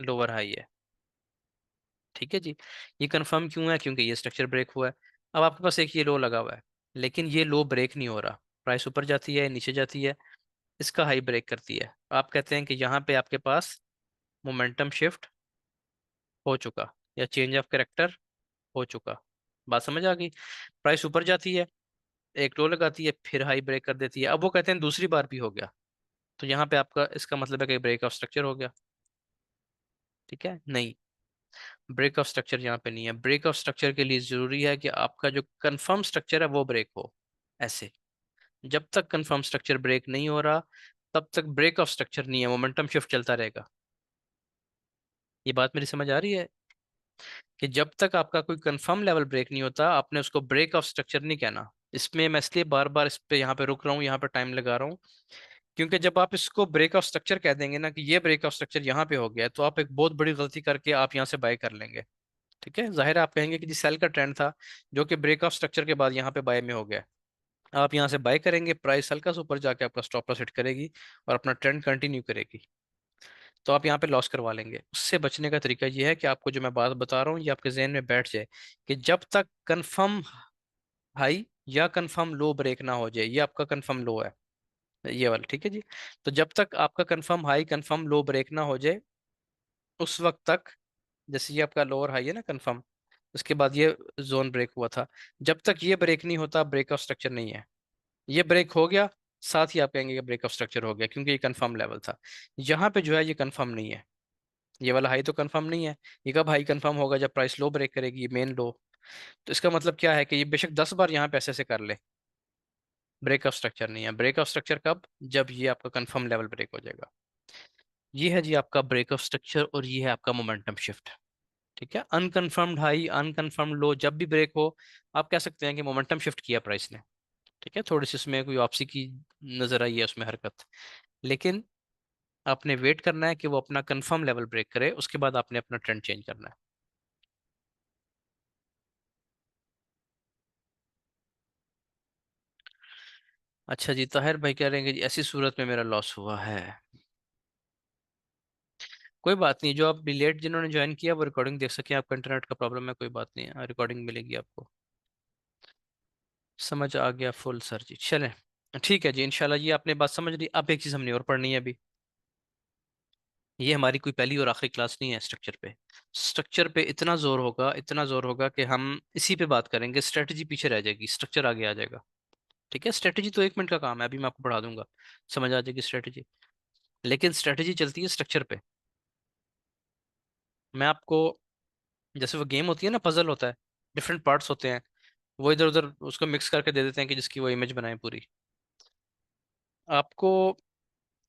लोअर हाई है। ठीक है जी, ये कंफर्म क्यों है? क्योंकि ये स्ट्रक्चर ब्रेक हुआ है। अब आपके पास एक ये लो लगा हुआ है, लेकिन ये लो ब्रेक नहीं हो रहा, प्राइस ऊपर जाती है नीचे जाती है, इसका हाई ब्रेक करती है। आप कहते हैं कि यहाँ पे आपके पास मोमेंटम शिफ्ट हो चुका, या चेंज ऑफ करेक्टर हो चुका। बात समझ आ गई? प्राइस ऊपर जाती है, एक लो लगाती है, फिर हाई ब्रेक कर देती है। अब वो कहते हैं दूसरी बार भी हो गया, तो यहाँ पे आपका इसका मतलब है कि ब्रेक ऑफ स्ट्रक्चर हो गया। ठीक है, नहीं, ब्रेक ऑफ स्ट्रक्चर यहाँ पे नहीं है। ब्रेक ऑफ स्ट्रक्चर के लिए जरूरी है कि आपका जो कंफर्म स्ट्रक्चर है वो ब्रेक हो। ऐसे, जब तक कंफर्म स्ट्रक्चर ब्रेक नहीं हो रहा तब तक ब्रेक ऑफ स्ट्रक्चर नहीं है, मोमेंटम शिफ्ट चलता रहेगा। ये बात मेरी समझ आ रही है कि जब तक आपका कोई कंफर्म लेवल ब्रेक नहीं होता आपने उसको ब्रेक ऑफ स्ट्रक्चर नहीं कहना। इसमें मैं इसलिए बार बार इस पे यहाँ पे रुक रहा हूँ, यहाँ पे टाइम लगा रहा हूँ, क्योंकि जब आप इसको ब्रेक ऑफ स्ट्रक्चर कह देंगे ना कि ये ब्रेक ऑफ स्ट्रक्चर यहाँ पे हो गया है, तो आप एक बहुत बड़ी गलती करके आप यहाँ से बाय कर लेंगे। ठीक है, जाहिर है आप कहेंगे कि जी सेल का ट्रेंड था जो कि ब्रेक ऑफ स्ट्रक्चर के बाद यहाँ पे बाय में हो गया। आप यहाँ से बाय करेंगे, प्राइस हल्का सा ऊपर जाके आपका स्टॉप लॉस हिट करेगी और अपना ट्रेंड कंटिन्यू करेगी। तो आप यहाँ पे लॉस करवा लेंगे। उससे बचने का तरीका ये है कि आपको जो मैं बात बता रहा हूँ ये आपके जहन में बैठ जाए कि जब तक कंफर्म हाई या कंफर्म लो ब्रेक ना हो जाए, ये आपका कंफर्म लो है, ये वाला, ठीक है जी। तो जब तक आपका कंफर्म हाई कंफर्म लो ब्रेक ना हो जाए, उस वक्त तक, जैसे ये आपका लोअर हाई है ना कंफर्म, उसके बाद ये जोन ब्रेक हुआ था, जब तक ये ब्रेक नहीं होता ब्रेक ऑफ स्ट्रक्चर नहीं है। ये ब्रेक हो गया, साथ ही आप कहेंगे कि ब्रेक ऑफ स्ट्रक्चर हो गया, क्योंकि ये कंफर्म लेवल था। यहाँ पे जो है ये कंफर्म नहीं है, ये वाला हाई तो कंफर्म नहीं है। ये कब हाई कंफर्म होगा? जब प्राइस लो ब्रेक करेगी, ये मेन लो। तो इसका मतलब क्या है कि ये बेशक 10 बार यहाँ पे ऐसे कर ले, ब्रेक ऑफ स्ट्रक्चर नहीं है। ब्रेक ऑफ स्ट्रक्चर कब? जब ये आपका कंफर्म लेवल ब्रेक हो जाएगा। ये है जी आपका ब्रेक ऑफ स्ट्रक्चर, और ये है आपका मोमेंटम शिफ्ट। ठीक है, अनकंफर्म्ड हाई अनकंफर्म्ड लो जब भी ब्रेक हो, आप कह सकते हैं कि मोमेंटम शिफ्ट किया प्राइस ने। ठीक है, थोड़ी सी उसमें कोई वापसी की नजर आई है उसमें हरकत, लेकिन आपने वेट करना है कि वो अपना कंफर्म लेवल ब्रेक करे, उसके बाद आपने अपना ट्रेंड चेंज करना है। अच्छा जी, ताहिर भाई कह रहे हैं कि जी ऐसी सूरत में मेरा लॉस हुआ है। कोई बात नहीं, जो आप लेट जिन्होंने ज्वाइन किया वो रिकॉर्डिंग देख सके, आपका इंटरनेट का प्रॉब्लम है, कोई बात नहीं है, रिकॉर्डिंग मिलेगी आपको। समझ आ गया फुल सर जी, चलें। ठीक है जी, इंशाल्लाह ये आपने बात समझ ली। अब एक चीज़ हमने और पढ़नी है अभी। ये हमारी कोई पहली और आखिरी क्लास नहीं है स्ट्रक्चर पे। स्ट्रक्चर पे इतना जोर होगा, इतना जोर होगा कि हम इसी पे बात करेंगे, स्ट्रेटजी पीछे रह जाएगी, स्ट्रक्चर आगे आ जाएगा। ठीक है, स्ट्रेटजी तो 1 मिनट का काम है, अभी मैं आपको पढ़ा दूंगा, समझ आ जाएगी स्ट्रेटजी। लेकिन स्ट्रेटजी चलती है स्ट्रक्चर पे। मैं आपको, जैसे वो गेम होती है ना, पजल होता है, डिफरेंट पार्ट्स होते हैं, वो इधर उधर उसको मिक्स करके दे देते हैं कि जिसकी वो इमेज बनाए पूरी। आपको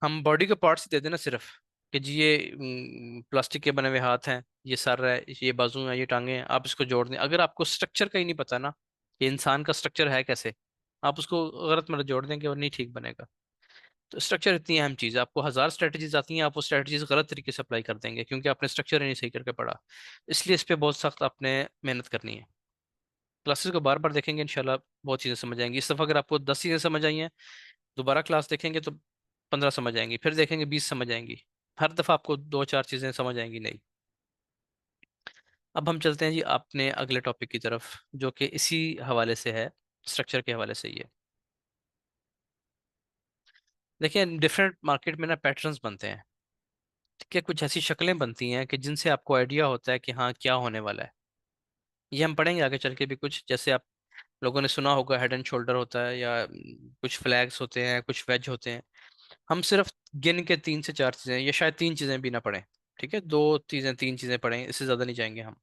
हम बॉडी के पार्ट्स ही दे देना सिर्फ, कि जी ये प्लास्टिक के बने हुए हाथ हैं, ये सर है, ये बाजू है, ये टांगे हैं, आप इसको जोड़ दें। अगर आपको स्ट्रक्चर का ही नहीं पता ना कि इंसान का स्ट्रक्चर है कैसे, आप उसको गलत मतलब जोड़ देंगे और नहीं ठीक बनेगा। तो स्ट्रक्चर इतनी अहम चीज़ है, आपको 1000 स्ट्रेटजीज आती हैं, आप वो स्ट्रेटजीज गलत तरीके से अप्लाई कर देंगे क्योंकि आपने स्ट्रक्चर ही नहीं सही करके पढ़ा। इसलिए इस पे बहुत सख्त आपने मेहनत करनी है। क्लासेस को बार बार देखेंगे, इंशाल्लाह बहुत चीज़ें समझ आएंगी। इस दफ़ा अगर आपको 10 चीज़ें समझ आई हैं, दोबारा क्लास देखेंगे तो 15 समझ आएंगी, फिर देखेंगे 20 समझ आएंगी। हर दफ़ा आपको 2 4 चीज़ें समझ आएंगी नहीं। अब हम चलते हैं जी अपने अगले टॉपिक की तरफ, जो कि इसी हवाले से है, स्ट्रक्चर के हवाले से ही है। देखिए, डिफरेंट मार्केट में ना पैटर्न्स बनते हैं। ठीक है, कुछ ऐसी शक्लें बनती हैं कि जिनसे आपको आइडिया होता है कि हाँ क्या होने वाला है। ये हम पढ़ेंगे आगे चल के भी। कुछ जैसे आप लोगों ने सुना होगा, हेड एंड शोल्डर होता है, या कुछ फ्लैग्स होते हैं, कुछ वेज होते हैं। हम सिर्फ गिन के 3 से 4 चीज़ें, या शायद 3 चीज़ें भी ना पढ़ें। ठीक है, 2 चीज़ें 3 चीज़ें पढ़ें, इससे ज़्यादा नहीं जाएंगे हम।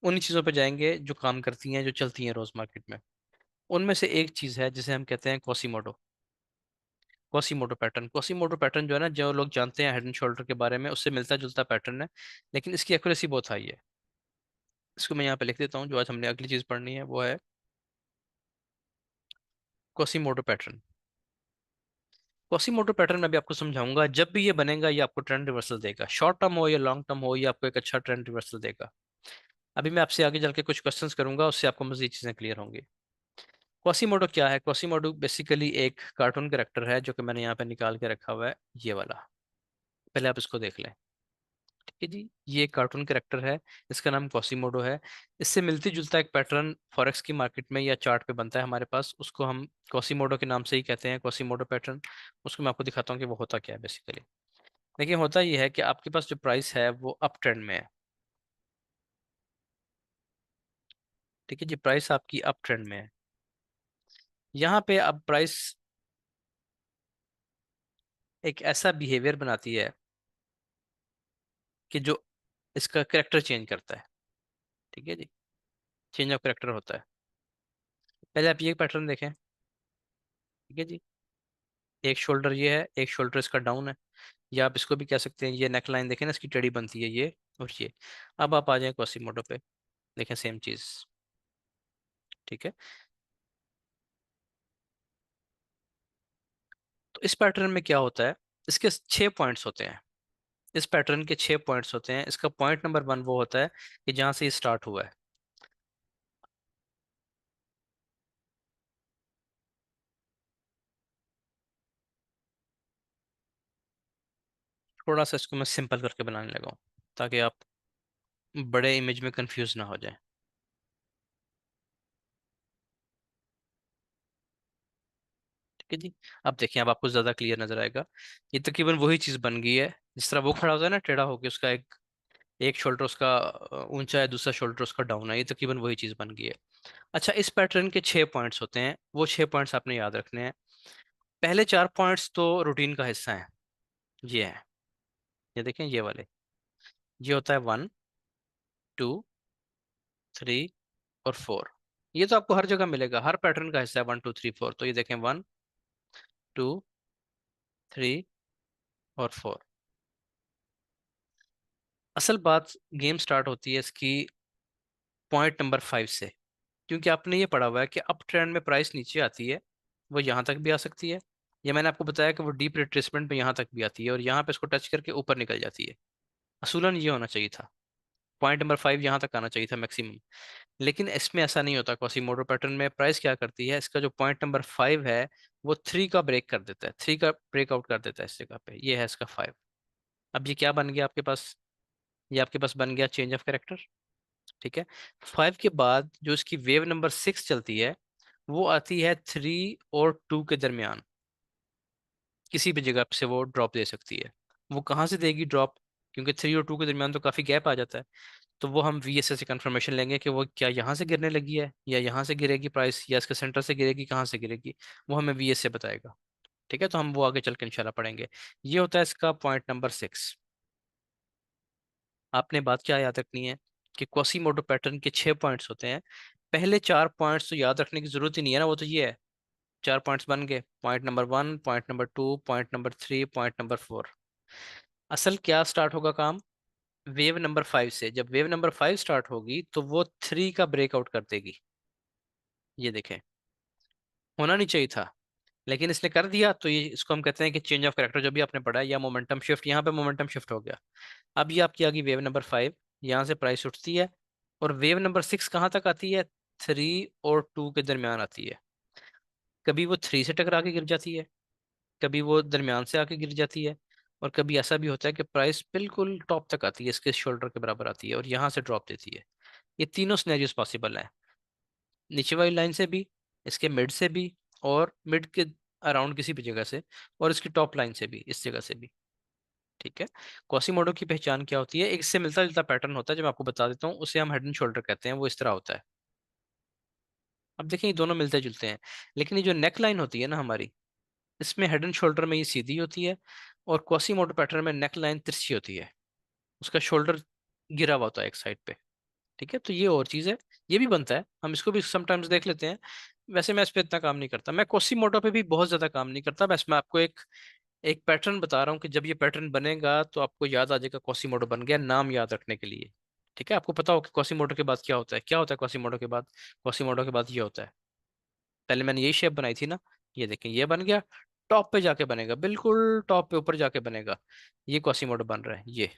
उन्हीं चीज़ों पे जाएंगे जो काम करती हैं, जो चलती हैं रोज़ मार्केट में। उनमें से एक चीज़ है जिसे हम कहते हैं कोसीमोडो। कोसीमोडो पैटर्न, कोसीमोडो पैटर्न जो है ना, जो लोग जानते हैं हेड एंड शोल्डर के बारे में, उससे मिलता जुलता पैटर्न है, लेकिन इसकी एक्यूरेसी बहुत हाई है। इसको मैं यहाँ पे लिख देता हूँ, जो आज हमने अगली चीज़ पढ़नी है वो है कोसीमोडो पैटर्न। कोसीमोटो पैटर्न मैं भी आपको समझाऊंगा। जब भी ये बनेगा ये आपको ट्रेंड रिवर्सल देगा, शॉर्ट टर्म हो या लॉन्ग टर्म हो, ये आपको एक अच्छा ट्रेंड रिवर्सल देगा। अभी मैं आपसे आगे चल के कुछ क्वेश्चंस करूंगा, उससे आपको मजीद चीजें क्लियर होंगी। कोसीमोटो क्या है? कोसीमोटो बेसिकली एक कार्टून कैरेक्टर है, जो कि मैंने यहाँ पे निकाल के रखा हुआ है, ये वाला। पहले आप इसको देख लें। ठीक है जी, ये एक कार्टून कैरेक्टर है, इसका नाम कोसीमोडो है। इससे मिलती जुलता एक पैटर्न फॉरेक्स की मार्केट में या चार्ट पे बनता है हमारे पास, उसको हम कोसीमोडो के नाम से ही कहते हैं, कोसीमोडो पैटर्न। उसको मैं आपको दिखाता हूँ कि वो होता क्या है बेसिकली। देखिए, होता यह है कि आपके पास जो प्राइस है वो अप ट्रेंड में है। ठीक है जी, प्राइस आपकी अप ट्रेंड में है। यहाँ पे अब प्राइस एक ऐसा बिहेवियर बनाती है कि जो इसका करेक्टर चेंज करता है। ठीक है जी, चेंज ऑफ करेक्टर होता है। पहले आप ये पैटर्न देखें। ठीक है जी, एक शोल्डर ये है, एक शोल्डर इसका डाउन है, या आप इसको भी कह सकते हैं, ये नेक लाइन देखें ना, इसकी टेढ़ी बनती है ये और ये। अब आप आ जाएं क्वासीमोडो पे, देखें सेम चीज। ठीक है, तो इस पैटर्न में क्या होता है, इसके 6 पॉइंट्स होते हैं। इस पैटर्न के 6 पॉइंट्स होते हैं। इसका पॉइंट नंबर 1 वो होता है कि जहां से ये स्टार्ट हुआ है। थोड़ा सा इसको मैं सिंपल करके बनाने लगा हूँ ताकि आप बड़े इमेज में कंफ्यूज ना हो जाए। ठीक है जी। अब देखिए, अब आपको ज्यादा क्लियर नजर आएगा। ये तकरीबन वही चीज बन गई है। जिस तरह वो खड़ा होता है ना टेढ़ा होके, उसका एक एक शोल्डर उसका ऊंचा है, दूसरा शोल्डर उसका डाउन है, ये तकरीबन वही चीज बन गई है। अच्छा, इस पैटर्न के 6 पॉइंट्स होते हैं, वो 6 पॉइंट्स आपने याद रखने हैं। पहले 4 पॉइंट्स तो रूटीन का हिस्सा है। ये है, ये देखें ये वाले। ये होता है 1, 2, 3 और 4। ये तो आपको हर जगह मिलेगा, हर पैटर्न का हिस्सा है 1, 2, 3, 4। तो ये देखें 1, 2, 3 और 4। असल बात गेम स्टार्ट होती है इसकी पॉइंट नंबर 5 से। क्योंकि आपने ये पढ़ा हुआ है कि अप ट्रेंड में प्राइस नीचे आती है, वो यहाँ तक भी आ सकती है। ये मैंने आपको बताया कि वो डीप रिट्रेसमेंट में यहाँ तक भी आती है और यहाँ पे इसको टच करके ऊपर निकल जाती है। असूलन ये होना चाहिए था, पॉइंट नंबर 5 यहाँ तक आना चाहिए था मैक्सिमम। लेकिन इसमें ऐसा नहीं होता। क्वासीमोडो पैटर्न में प्राइस क्या करती है, इसका जो पॉइंट नंबर 5 है वो 3 का ब्रेक कर देता है, 3 का ब्रेकआउट कर देता है इस जगह पे। ये है इसका 5। अब ये क्या बन गया आपके पास? ये आपके पास बन गया चेंज ऑफ कैरेक्टर। ठीक है। 5 के बाद जो इसकी वेव नंबर 6 चलती है, वो आती है 3 और 2 के दरमियान। किसी भी जगह से वो ड्रॉप दे सकती है। वो कहाँ से देगी ड्रॉप? क्योंकि 3 और 2 के दरमियान तो काफ़ी गैप आ जाता है। तो वो हम वीएसए से कंफर्मेशन लेंगे कि वो क्या यहाँ से गिरने लगी है, या यहाँ से गिरेगी प्राइस, या इसके सेंटर से गिरेगी, कहाँ से गिरेगी। वो हमें वीएसए बताएगा। ठीक है, तो हम वो आगे चल के इंशाल्लाह पढ़ेंगे। ये होता है इसका पॉइंट नंबर 6। आपने बात क्या याद रखनी है कि क्वासीमोडो पैटर्न के 6 पॉइंट्स होते हैं। पहले 4 पॉइंट्स तो याद रखने की जरूरत ही नहीं है ना, वो तो ये है। 4 पॉइंट्स बन गए, point number 1, point number 2, point number 3, point number 4। असल क्या स्टार्ट होगा काम? वेव नंबर 5 से। जब वेव नंबर 5 स्टार्ट होगी तो वो 3 का ब्रेकआउट कर देगी। ये देखें, होना नहीं चाहिए था लेकिन इसने कर दिया, तो ये इसको हम कहते हैं कि चेंज ऑफ कैरेक्टर जो भी आपने पढ़ा है, या मोमेंटम शिफ्ट। यहाँ पे मोमेंटम शिफ्ट हो गया। अब ये आपकी आ गई वेव नंबर 5। यहाँ से प्राइस उठती है और वेव नंबर 6 कहाँ तक आती है? 3 और 2 के दरमियान आती है। कभी वो 3 से टकरा के गिर जाती है, कभी वो दरमियान से आके गिर जाती है, और कभी ऐसा भी होता है कि प्राइस बिल्कुल टॉप तक आती है, इसके शोल्डर के बराबर आती है और यहाँ से ड्रॉप देती है। ये तीनों सिनेरियोस पॉसिबल हैं, नीचे वाली लाइन से भी, इसके मिड से भी, और मिड के अराउंड किसी भी जगह से, और इसकी टॉप लाइन से भी, इस जगह से भी। ठीक है। क्वासीमोडो की पहचान क्या होती है? एक इससे मिलता जुलता पैटर्न होता है जो मैं आपको बता देता हूँ, उसे हम हेड एंड शोल्डर कहते हैं। वो इस तरह होता है। अब देखिए, ये दोनों मिलते जुलते हैं, लेकिन ये जो नेक लाइन होती है ना हमारी, इसमें हेड एंड शोल्डर में ये सीधी होती है, और क्वासीमोडो पैटर्न में नेक लाइन तिरछी होती है। उसका शोल्डर गिरा हुआ होता है एक साइड पे। ठीक है, तो ये और चीज़ है। ये भी बनता है, हम इसको भी समटाइम्स देख लेते हैं। वैसे मैं इस पे इतना काम नहीं करता, मैं कोसीमोटो पे भी बहुत ज्यादा काम नहीं करता। बस मैं आपको एक एक पैटर्न बता रहा हूँ कि जब ये पैटर्न बनेगा तो आपको याद आ जाएगा कोसीमोटो बन गया, नाम याद रखने के लिए। ठीक है, आपको पता हो कि कोसीमोटो के बाद क्या होता है। क्या होता है कोसीमोटो के बाद? कोसीमोटो के बाद ये होता है। पहले मैंने यही शेप बनाई थी ना, ये देखें ये बन गया। टॉप पे जाके बनेगा, बिल्कुल टॉप पे ऊपर जाके बनेगा। ये कोसीमोटो बन रहा है ये।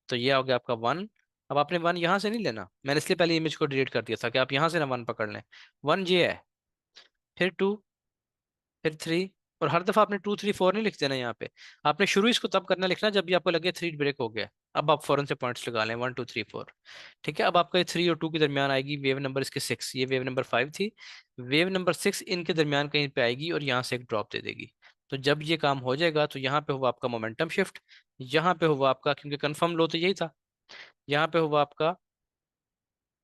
तो ये हो गया आपका 1। अब आपने 1 यहाँ से नहीं लेना, मैंने इसलिए पहले इमेज को डिलीट कर दिया था कि आप यहाँ से ना 1 पकड़ लें। 1 ये है, फिर 2, फिर 3। और हर दफा आपने 2, 3, 4 नहीं लिख देना यहाँ पे। आपने शुरू इसको तब करना लिखना जब भी आपको लगे 3 ब्रेक हो गया। अब आप फौरन से पॉइंट्स लगा लें, 1, 2, 3, 4। ठीक है, अब आपका ये 3 और 2 के दरमियान आएगी वेव नंबर इसके 6। ये वेव नंबर 5 थी। वेव नंबर 6 इनके दरमियान कहीं पे आएगी और यहाँ से एक ड्रॉप दे देगी। तो जब ये काम हो जाएगा तो यहाँ पे हुआ आपका मोमेंटम शिफ्ट। यहाँ पे हुआ आपका, क्योंकि कंफर्म लो तो यही था, यहाँ पे हुआ आपका,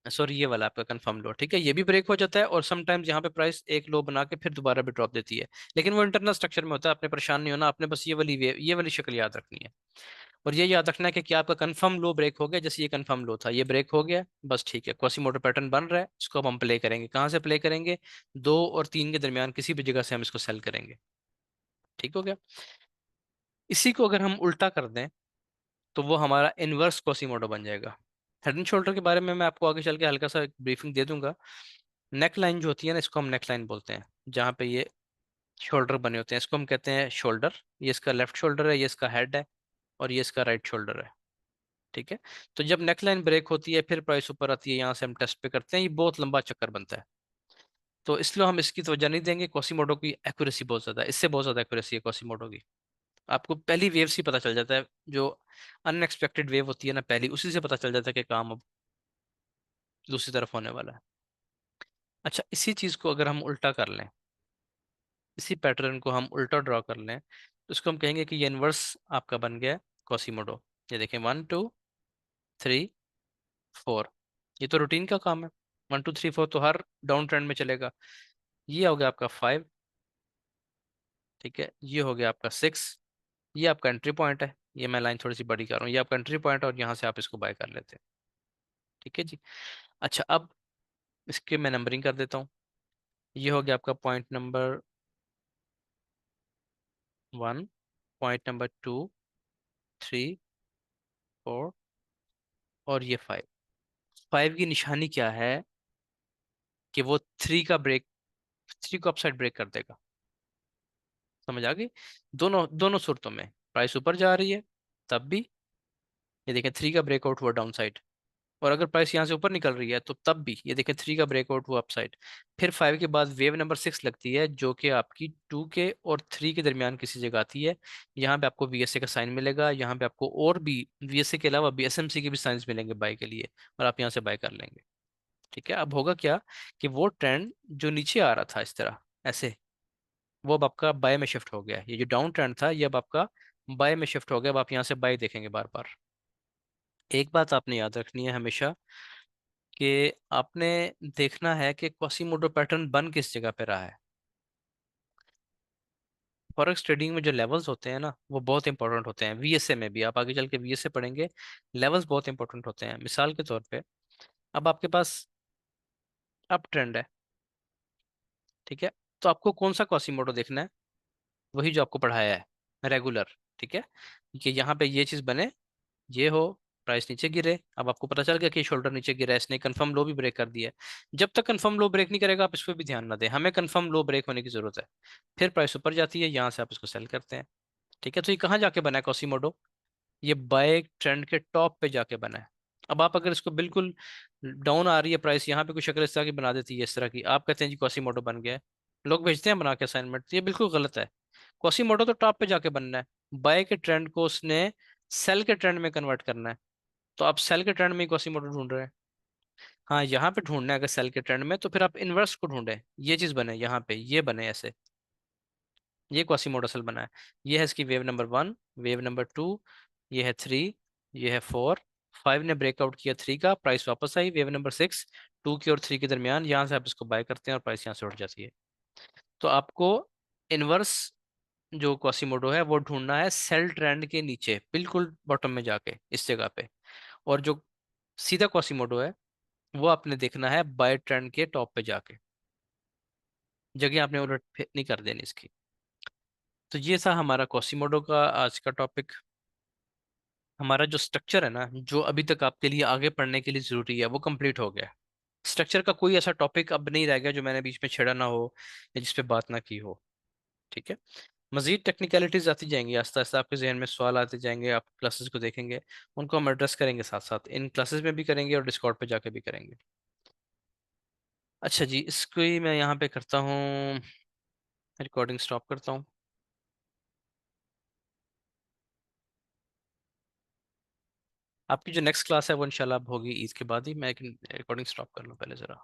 सॉरी ये वाला आपका कंफर्म लो। ठीक है, ये भी ब्रेक हो जाता है, और समटाइम्स यहाँ पे प्राइस एक लो बना के फिर दोबारा भी ड्रॉप देती है। लेकिन वो इंटरनल स्ट्रक्चर में होता है, आपने परेशान नहीं होना, आपने बस ये वाली शक्ल याद रखनी है। और ये याद रखना है कि क्या आपका कंफर्म लो ब्रेक हो गया। जैसे ये कंफर्म लो था, ये ब्रेक हो गया, बस ठीक है, क्वासीमोटो पैटर्न बन रहा है। इसको अब हम प्ले करेंगे, कहाँ से प्ले करेंगे? 2 और 3 के दरमियान किसी भी जगह से हम इसको सेल करेंगे। ठीक हो गया। इसी को अगर हम उल्टा कर दें तो वो हमारा इनवर्स क्वासीमोटो बन जाएगा। हेड एंड शोल्डर के बारे में मैं आपको आगे चल के हल्का सा ब्रीफिंग दे दूंगा। नेक लाइन जो होती है ना, इसको हम नेक लाइन बोलते हैं, जहाँ पे ये शोल्डर बने होते हैं, इसको हम कहते हैं शोल्डर। ये इसका लेफ्ट शोल्डर है, ये इसका हेड है, और ये इसका राइट शोल्डर है। ठीक है। तो जब नेक लाइन ब्रेक होती है फिर प्राइस ऊपर आती है, यहाँ से हम टेस्ट पे करते हैं, ये बहुत लंबा चक्कर बनता है। तो इसलिए हम इसकी तवज्जो नहीं देंगे। कोसीमोडो की एक्यूरेसी बहुत ज़्यादा है, इससे बहुत ज़्यादा एक्यूरेसी है कोसीमोडो की। आपको पहली वेव से ही पता चल जाता है, जो अनएक्सपेक्टेड वेव होती है ना पहली, उसी से पता चल जाता है कि काम अब दूसरी तरफ होने वाला है। अच्छा, इसी चीज को अगर हम उल्टा कर लें, इसी पैटर्न को हम उल्टा ड्रॉ कर लें, तो इसको हम कहेंगे कि ये इनवर्स आपका बन गया कॉसीमोडो। ये देखें, 1 2 3 4, ये तो रूटीन का काम है। 1 2 3 4 तो हर डाउन ट्रेंड में चलेगा। ये हो गया आपका 5, ठीक है, ये हो गया आपका 6, ये आपका एंट्री पॉइंट है। ये मैं लाइन थोड़ी सी बड़ी कर रहा हूँ, ये आपका एंट्री पॉइंट है और यहाँ से आप इसको बाय कर लेते हैं। ठीक है जी। अच्छा, अब इसके मैं नंबरिंग कर देता हूँ। ये हो गया आपका पॉइंट नंबर 1, पॉइंट नंबर 2, 3, 4 और ये 5। 5 की निशानी क्या है कि वो 3 को अपसाइड ब्रेक कर देगा। समझ आ गई? दोनों दोनों सूरतों में प्राइस ऊपर जा रही है तब भी, ये देखें 3 का ब्रेकआउट हुआ डाउन साइड, और अगर प्राइस यहाँ से ऊपर निकल रही है तो तब भी ये देखें 3 का ब्रेकआउट हुआ अपसाइड। फिर 5 के बाद वेव नंबर 6 लगती है, जो कि आपकी 2 के और 3 के दरमियान किसी जगह आती है। यहाँ पे आपको वीएसए का साइन मिलेगा, यहाँ पे आपको और भी वीएसए के अलावा बीएसएमसी के भी साइंस मिलेंगे बाय के लिए, और आप यहाँ से बाय कर लेंगे। ठीक है, अब होगा क्या कि वो ट्रेंड जो नीचे आ रहा था इस तरह ऐसे, वो अब आपका बाय में शिफ्ट हो गया है। ये जो डाउन ट्रेंड था ये अब आपका बाय में शिफ्ट हो गया। अब आप यहाँ से बाय देखेंगे बार बार। एक बात आपने याद रखनी है हमेशा, कि आपने देखना है कि क्वासीमोडो पैटर्न बन किस जगह पे रहा है। फॉरेक्स ट्रेडिंग में जो लेवल्स होते हैं ना वो बहुत इंपॉर्टेंट होते हैं। वीएसए में भी, आप आगे चल के वीएसए पढ़ेंगे, लेवल्स बहुत इंपॉर्टेंट होते हैं। मिसाल के तौर पे, अब आपके पास अप ट्रेंड है, ठीक है, तो आपको कौन सा क्वासीमोडो देखना है? वही जो आपको पढ़ाया है रेगुलर। ठीक है, कि यहाँ पे ये चीज़ बने, ये हो, प्राइस नीचे गिरे। अब आपको पता चल गया कि शोल्डर नीचे गिरा है, इसने कंफर्म लो भी ब्रेक कर दिया है। जब तक कंफर्म लो ब्रेक नहीं करेगा आप इस पर भी ध्यान ना दें, हमें कंफर्म लो ब्रेक होने की जरूरत है। फिर प्राइस ऊपर जाती है, यहाँ से आप इसको सेल करते हैं। ठीक है, तो ये कहाँ जाके बना है कॉसीमोडो? ये बाय ट्रेंड के टॉप पे जाके बना है। अब आप अगर इसको बिल्कुल डाउन आ रही है प्राइस, यहाँ पे कुछ शक्ल इस तरह की बना देती है, इस तरह की, आप कहते हैं जी कॉसीमोडो बन गया है, लोग भेजते हैं बना के असाइनमेंट, ये बिल्कुल गलत है। कॉसीमोडो तो टॉप पे जाके बनना है। बाय के ट्रेंड को उसने सेल के ट्रेंड में कन्वर्ट करना है। तो आप सेल के ट्रेंड में ही कॉसीमोडो ढूंढ रहे हैं। हाँ, यहाँ पे ढूंढना है अगर सेल के ट्रेंड में, तो फिर आप इनवर्स को ढूंढें। ये चीज बने यहाँ पे, ये बने ऐसे, ये क्वासीमोडो सेल बना है। ये है इसकी वेव नंबर 1, वेव नंबर 2, ये है 3, ये है 4। 5 ने ब्रेकआउट किया 3 का, प्राइस वापस आई। वेव नंबर 6, 2 की और 3 के दरमियान, यहाँ से आप इसको बाय करते हैं और प्राइस यहाँ से उठ जाती है। तो आपको इनवर्स जो क्वासीमोडो है वो ढूंढना है सेल ट्रेंड के नीचे, बिल्कुल बॉटम में जाके इस जगह पे। और जो सीधा क्वासीमोडो है वो आपने देखना है बाय ट्रेंड के टॉप पे जाके, जगह आपने उलट नहीं कर देनी इसकी। तो ये था हमारा क्वासीमोडो का आज का टॉपिक। हमारा जो स्ट्रक्चर है ना, जो अभी तक आपके लिए आगे पढ़ने के लिए जरूरी है, वो कंप्लीट हो गया। स्ट्रक्चर का कोई ऐसा टॉपिक अब नहीं रह गया जो मैंने बीच में छेड़ा ना हो या जिस पे बात ना की हो। ठीक है, मजीद टेक्निकलिटीज आती जाएंगी, आस्ता आस्ता आपके जहन में सवाल आते जाएंगे, आप क्लासेस को देखेंगे, उनको हम एड्रेस करेंगे, साथ साथ इन क्लासेस में भी करेंगे और डिस्कॉर्ड पे जाके भी करेंगे। अच्छा जी, इसको ही मैं यहाँ पे करता हूँ, रिकॉर्डिंग स्टॉप करता हूँ। आपकी जो नेक्स्ट क्लास है वो इंशाल्लाह अब होगी ईद के बाद ही। मैं एक रिकॉर्डिंग स्टॉप कर लूँ पहले ज़रा।